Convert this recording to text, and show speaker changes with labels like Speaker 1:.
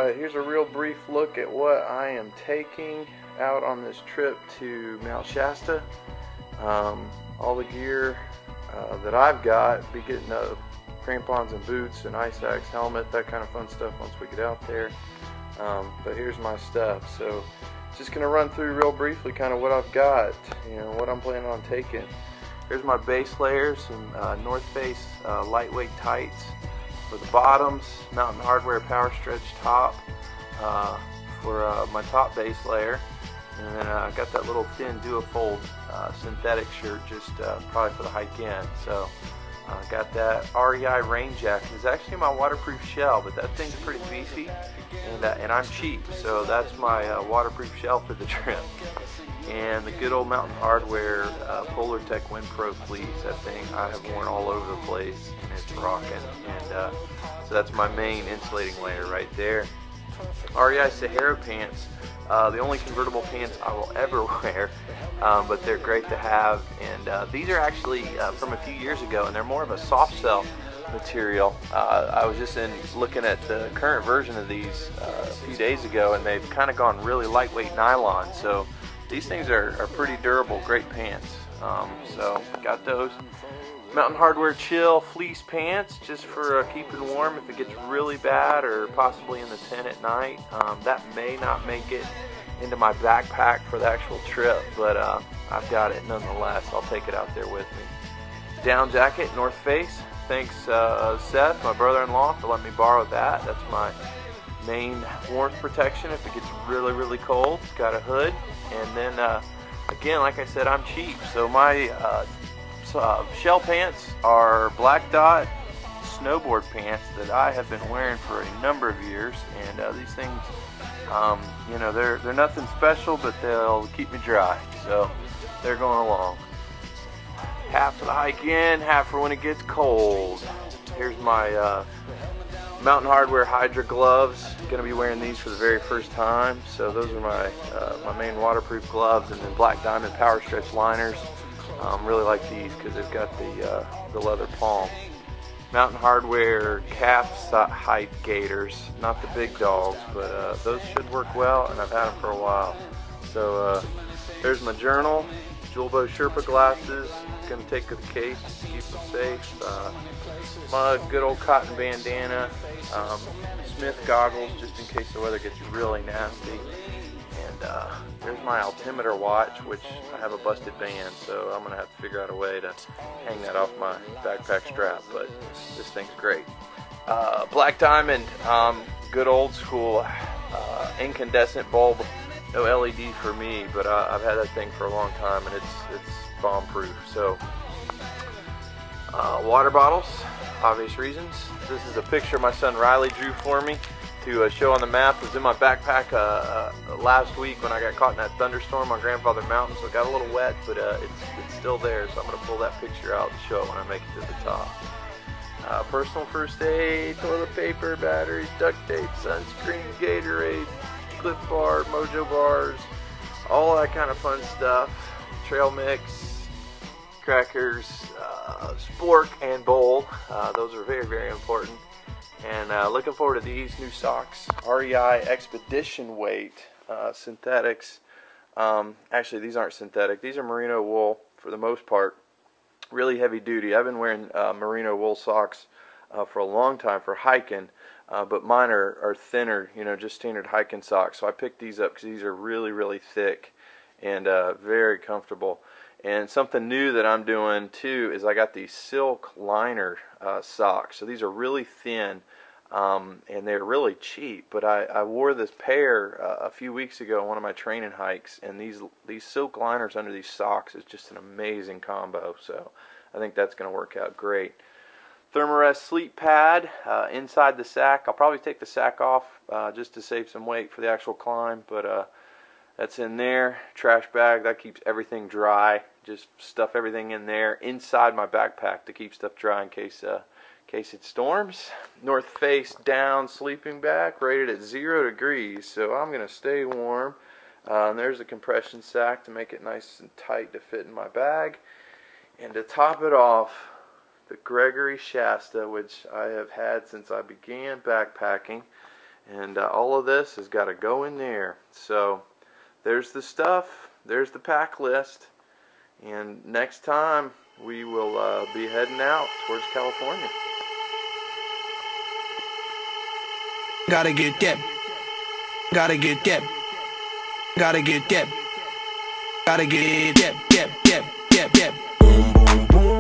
Speaker 1: Alright, here's a real brief look at what I am taking out on this trip to Mount Shasta. All the gear that I've got, be getting crampons and boots and ice axe, helmet, that kind of fun stuff once we get out there. But here's my stuff. So just going to run through real briefly kind of what I've got, what I'm planning on taking. Here's my base layers, some North Face lightweight tights for the bottoms, Mountain Hardwear Power Stretch top for my top base layer, and then I got that little thin duofold synthetic shirt just probably for the hike in. So got that REI rain jacket. It's actually my waterproof shell, but that thing's pretty beefy, and I'm cheap, so that's my waterproof shell for the trip. And the good old Mountain Hardwear Polar Tech Wind Pro fleece. That thing I have worn all over the place, and it's rocking. And so that's my main insulating layer right there. REI Sahara pants, the only convertible pants I will ever wear, but they're great to have. And these are actually from a few years ago, and they're more of a soft shell material. I was just looking at the current version of these a few days ago, and they've kind of gone really lightweight nylon. So these things are pretty durable, great pants. So got those. Mountain Hardwear Chill fleece pants, just for keeping warm if it gets really bad, or possibly in the tent at night. That may not make it into my backpack for the actual trip, but I've got it nonetheless. I'll take it out there with me. Down jacket, North Face. Thanks Seth, my brother-in-law, for letting me borrow that. That's my main warmth protection if it gets really, really cold. It's got a hood. And then again, like I said, I'm cheap, so my shell pants are black dot snowboard pants that I have been wearing for a number of years. And these things, they're nothing special, but they'll keep me dry, so they're going along. Hat for the hike in, hat for when it gets cold. Here's my Mountain Hardwear Hydra gloves. Going to be wearing these for the very first time. So those are my main waterproof gloves, and then Black Diamond Power Stretch liners. Really like these because they've got the leather palm. Mountain Hardwear calf height gaiters, not the big dogs, but those should work well, and I've had them for a while. So there's my journal, Julbo Sherpa glasses. Going to take to the case to keep them safe. My good old cotton bandana, Smith goggles just in case the weather gets really nasty, and there's my altimeter watch, which I have a busted band, so I'm going to have to figure out a way to hang that off my backpack strap, but this thing's great. Black Diamond, good old school incandescent bulb, no LED for me, but I've had that thing for a long time, and it's bomb proof. So water bottles, obvious reasons. This is a picture my son Riley drew for me to show on the map. It was in my backpack last week when I got caught in that thunderstorm on Grandfather Mountain, so it got a little wet, but it's still there, so I'm going to pull that picture out and show it when I make it to the top. Personal first aid, toilet paper, batteries, duct tape, sunscreen, Gatorade, Clif Bar, Mojo bars, all that kind of fun stuff. Trail mix, crackers, spork, and bowl. Those are very, very important. And looking forward to these new socks, REI Expedition Weight synthetics. Actually, these aren't synthetic. These are merino wool for the most part. Really heavy duty. I've been wearing merino wool socks for a long time for hiking, but mine are thinner, just standard hiking socks. So I picked these up because these are really, really thick and very comfortable. And something new that I'm doing too is I got these silk liner socks. So these are really thin, and they're really cheap, but I wore this pair a few weeks ago on one of my training hikes, and these silk liners under these socks is just an amazing combo. So I think that's going to work out great. Thermarest sleep pad inside the sack. I'll probably take the sack off just to save some weight for the actual climb, but that's in there. Trash bag, that keeps everything dry. Just stuff everything in there inside my backpack to keep stuff dry in case it storms. North Face down sleeping bag, rated at 0 degrees, so I'm going to stay warm. And there's a compression sack to make it nice and tight to fit in my bag. And to top it off, the Gregory Shasta, which I have had since I began backpacking. And all of this has got to go in there. So there's the stuff, there's the pack list, and next time we will be heading out towards California.
Speaker 2: Gotta get that. Gotta get that. Gotta get that. Gotta get that. Boom, boom, boom.